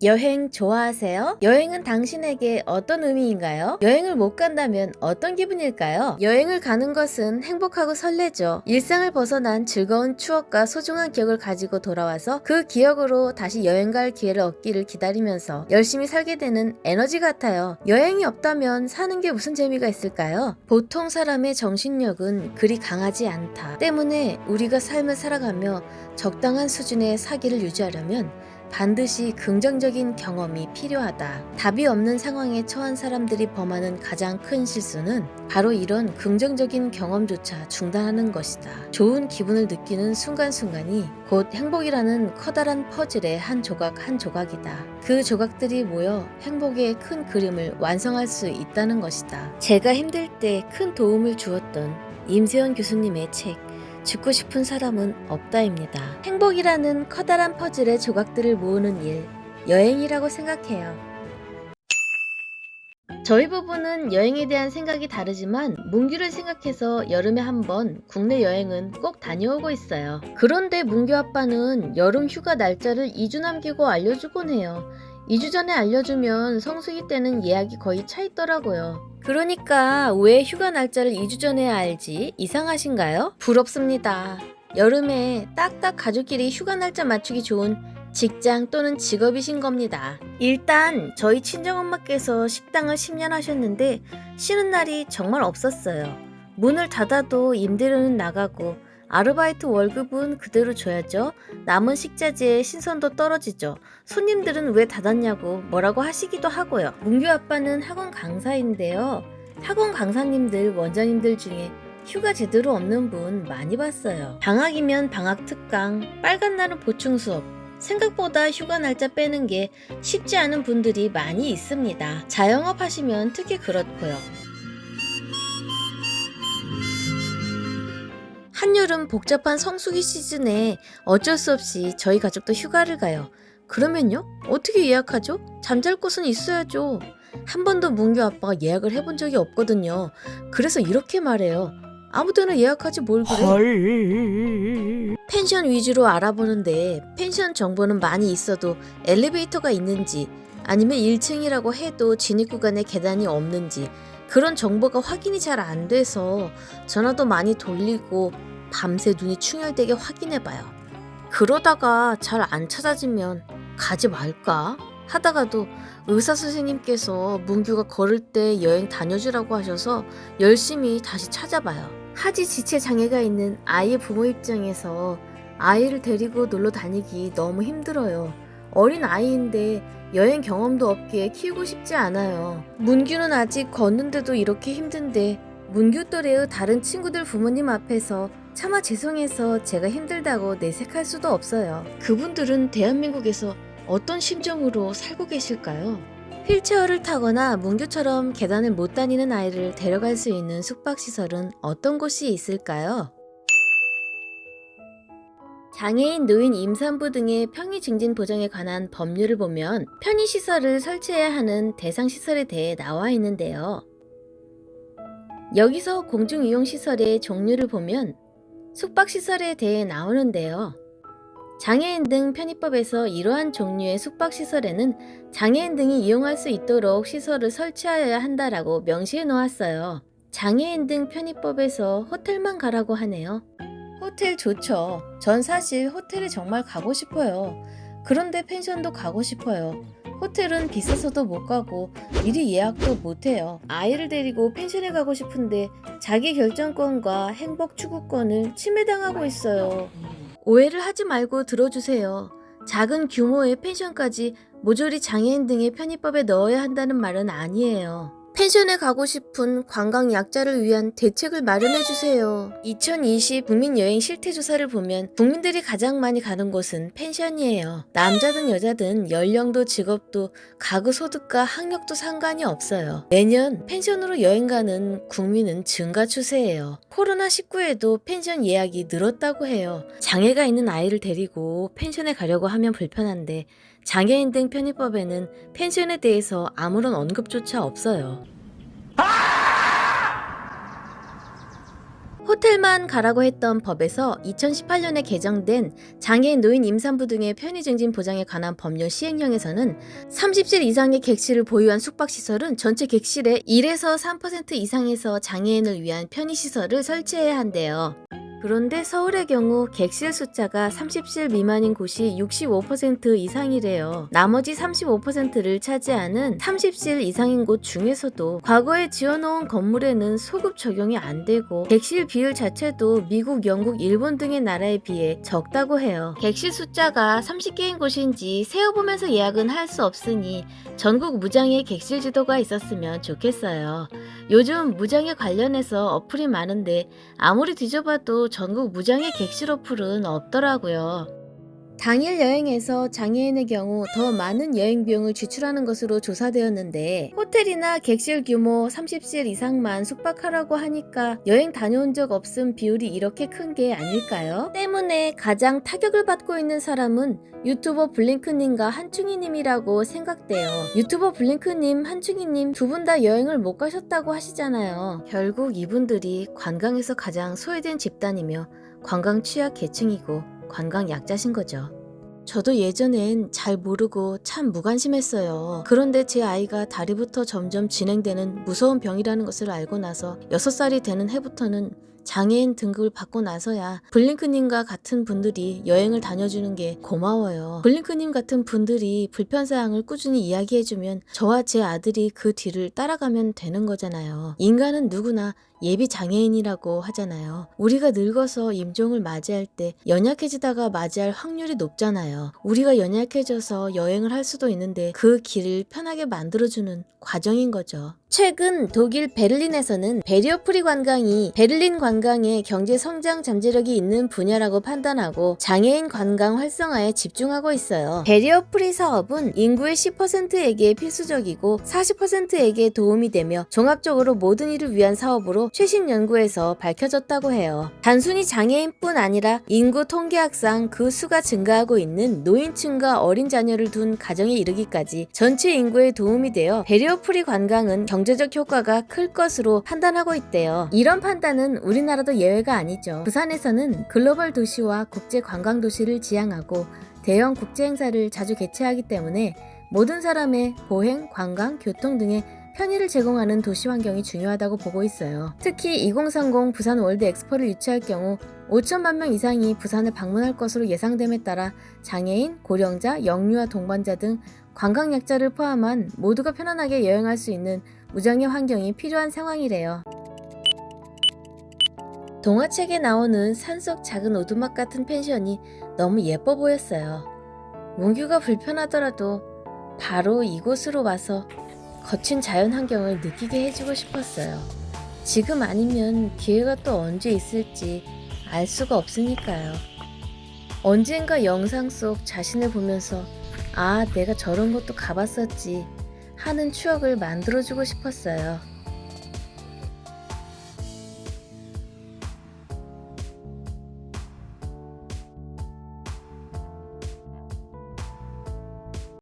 여행 좋아하세요? 여행은 당신에게 어떤 의미인가요? 여행을 못 간다면 어떤 기분일까요? 여행을 가는 것은 행복하고 설레죠. 일상을 벗어난 즐거운 추억과 소중한 기억을 가지고 돌아와서 그 기억으로 다시 여행 갈 기회를 얻기를 기다리면서 열심히 살게 되는 에너지 같아요. 여행이 없다면 사는 게 무슨 재미가 있을까요? 보통 사람의 정신력은 그리 강하지 않다 때문에 우리가 삶을 살아가며 적당한 수준의 사기를 유지하려면 반드시 긍정적인 경험이 필요하다. 답이 없는 상황에 처한 사람들이 범하는 가장 큰 실수는 바로 이런 긍정적인 경험조차 중단하는 것이다. 좋은 기분을 느끼는 순간순간이 곧 행복이라는 커다란 퍼즐의 한 조각 한 조각이다. 그 조각들이 모여 행복의 큰 그림을 완성할 수 있다는 것이다. 제가 힘들 때 큰 도움을 주었던 임세원 교수님의 책 죽고 싶은 사람은 없다입니다. 행복이라는 커다란 퍼즐의 조각들을 모으는 일, 여행이라고 생각해요. 저희 부부는 여행에 대한 생각이 다르지만 문규를 생각해서 여름에 한번 국내 여행은 꼭 다녀오고 있어요. 그런데 문규 아빠는 여름 휴가 날짜를 2주 남기고 알려주곤 해요. 2주 전에 알려주면 성수기 때는 예약이 거의 차 있더라고요. 그러니까 왜 휴가 날짜를 2주 전에 알지? 이상하신가요? 부럽습니다. 여름에 딱딱 가족끼리 휴가 날짜 맞추기 좋은 직장 또는 직업이신 겁니다. 일단 저희 친정엄마께서 식당을 10년 하셨는데 쉬는 날이 정말 없었어요. 문을 닫아도 임대료는 나가고 아르바이트 월급은 그대로 줘야죠. 남은 식자재의 신선도 떨어지죠. 손님들은 왜 닫았냐고 뭐라고 하시기도 하고요. 문규 아빠는 학원 강사인데요. 학원 강사님들, 원장님들 중에 휴가 제대로 없는 분 많이 봤어요. 방학이면 방학 특강, 빨간 날은 보충 수업. 생각보다 휴가 날짜 빼는 게 쉽지 않은 분들이 많이 있습니다. 자영업 하시면 특히 그렇고요. 한여름 복잡한 성수기 시즌에 어쩔 수 없이 저희 가족도 휴가를 가요. 그러면요? 어떻게 예약하죠? 잠잘 곳은 있어야죠. 한 번도 문규 아빠가 예약을 해본 적이 없거든요. 그래서 이렇게 말해요. 아무데나 예약하지 뭘 그래? 펜션 위주로 알아보는데 펜션 정보는 많이 있어도 엘리베이터가 있는지 아니면 1층이라고 해도 진입 구간에 계단이 없는지 그런 정보가 확인이 잘 안 돼서 전화도 많이 돌리고 밤새 눈이 충혈되게 확인해봐요. 그러다가 잘 안 찾아지면 가지 말까 하다가도 의사 선생님께서 문규가 걸을 때 여행 다녀주라고 하셔서 열심히 다시 찾아봐요. 하지 지체 장애가 있는 아이의 부모 입장에서 아이를 데리고 놀러 다니기 너무 힘들어요. 어린 아이인데 여행 경험도 없기에 키우고 싶지 않아요. 문규는 아직 걷는데도 이렇게 힘든데 문규 또래의 다른 친구들 부모님 앞에서 차마 죄송해서 제가 힘들다고 내색할 수도 없어요. 그분들은 대한민국에서 어떤 심정으로 살고 계실까요? 휠체어를 타거나 문규처럼 계단을 못 다니는 아이를 데려갈 수 있는 숙박시설은 어떤 곳이 있을까요? 장애인, 노인, 임산부 등의 편의 증진 보장에 관한 법률을 보면 편의시설을 설치해야 하는 대상시설에 대해 나와 있는데요. 여기서 공중이용시설의 종류를 보면 숙박시설에 대해 나오는데요. 장애인 등 편의법에서 이러한 종류의 숙박시설에는 장애인 등이 이용할 수 있도록 시설을 설치하여야 한다라고 명시해 놓았어요. 장애인 등 편의법에서 호텔만 가라고 하네요. 호텔 좋죠. 전 사실 호텔에 정말 가고 싶어요. 그런데 펜션도 가고 싶어요. 호텔은 비싸서도 못 가고 미리 예약도 못 해요. 아이를 데리고 펜션에 가고 싶은데 자기 결정권과 행복 추구권을 침해당하고 있어요. 오해를 하지 말고 들어주세요. 작은 규모의 펜션까지 모조리 장애인 등의 편의법에 넣어야 한다는 말은 아니에요. 펜션에 가고 싶은 관광 약자를 위한 대책을 마련해주세요. 2020 국민여행 실태조사를 보면 국민들이 가장 많이 가는 곳은 펜션이에요. 남자든 여자든 연령도 직업도 가구 소득과 학력도 상관이 없어요. 매년 펜션으로 여행 가는 국민은 증가 추세예요. 코로나19에도 펜션 예약이 늘었다고 해요. 장애가 있는 아이를 데리고 펜션에 가려고 하면 불편한데 장애인 등 편의법에는 펜션에 대해서 아무런 언급조차 없어요. 호텔만 가라고 했던 법에서 2018년에 개정된 장애인, 노인, 임산부 등의 편의 증진 보장에 관한 법률 시행령에서는 30실 이상의 객실을 보유한 숙박시설은 전체 객실의 1에서 3% 이상에서 장애인을 위한 편의시설을 설치해야 한대요. 그런데 서울의 경우 객실 숫자가 30실 미만인 곳이 65% 이상이래요. 나머지 35%를 차지하는 30실 이상인 곳 중에서도 과거에 지어놓은 건물에는 소급 적용이 안 되고 객실 비율 자체도 미국, 영국, 일본 등의 나라에 비해 적다고 해요. 객실 숫자가 30개인 곳인지 세어보면서 예약은 할 수 없으니 전국 무장애 객실 지도가 있었으면 좋겠어요. 요즘 무장애 관련해서 어플이 많은데 아무리 뒤져봐도 전국 무장애 객실 어플은 없더라고요. 당일 여행에서 장애인의 경우 더 많은 여행 비용을 지출하는 것으로 조사되었는데 호텔이나 객실 규모 30실 이상만 숙박하라고 하니까 여행 다녀온 적 없음 비율이 이렇게 큰 게 아닐까요? 때문에 가장 타격을 받고 있는 사람은 유튜버 블링크님과 한충이님이라고 생각돼요. 유튜버 블링크님, 한충이님 두 분 다 여행을 못 가셨다고 하시잖아요. 결국 이분들이 관광에서 가장 소외된 집단이며 관광 취약 계층이고 관광 약자신 거죠. 저도 예전엔 잘 모르고 참 무관심했어요. 그런데 제 아이가 다리부터 점점 진행되는 무서운 병이라는 것을 알고 나서 6살이 되는 해부터는 장애인 등급을 받고 나서야 블링크님과 같은 분들이 여행을 다녀주는 게 고마워요. 블링크님 같은 분들이 불편사항을 꾸준히 이야기해주면 저와 제 아들이 그 뒤를 따라가면 되는 거잖아요. 인간은 누구나 예비 장애인이라고 하잖아요. 우리가 늙어서 임종을 맞이할 때 연약해지다가 맞이할 확률이 높잖아요. 우리가 연약해져서 여행을 할 수도 있는데 그 길을 편하게 만들어주는 과정인 거죠. 최근 독일 베를린에서는 베리어 프리 관광이 베를린 관광의 경제 성장 잠재력이 있는 분야라고 판단하고 장애인 관광 활성화에 집중하고 있어요. 베리어 프리 사업은 인구의 10%에게 필수적이고 40%에게 도움이 되며 종합적으로 모든 이를 위한 사업으로 최신 연구에서 밝혀졌다고 해요. 단순히 장애인뿐 아니라 인구 통계학상 그 수가 증가하고 있는 노인층과 어린 자녀를 둔 가정에 이르기까지 전체 인구에 도움이 되어 베리어 프리 관광은 경제적 효과가 클 것으로 판단하고 있대요. 이런 판단은 우리나라도 예외가 아니죠. 부산에서는 글로벌 도시와 국제 관광 도시를 지향하고 대형 국제 행사를 자주 개최하기 때문에 모든 사람의 보행, 관광, 교통 등의 편의를 제공하는 도시 환경이 중요하다고 보고 있어요. 특히 2030 부산 월드 엑스포를 유치할 경우 5천만 명 이상이 부산을 방문할 것으로 예상됨에 따라 장애인, 고령자, 영유아 동반자 등 관광약자를 포함한 모두가 편안하게 여행할 수 있는 무장애 환경이 필요한 상황이래요. 동화책에 나오는 산속 작은 오두막 같은 펜션이 너무 예뻐 보였어요. 문규가 불편하더라도 바로 이곳으로 와서 거친 자연 환경을 느끼게 해주고 싶었어요. 지금 아니면 기회가 또 언제 있을지 알 수가 없으니까요. 언젠가 영상 속 자신을 보면서 아, 내가 저런 것도 가봤었지 하는 추억을 만들어주고 싶었어요.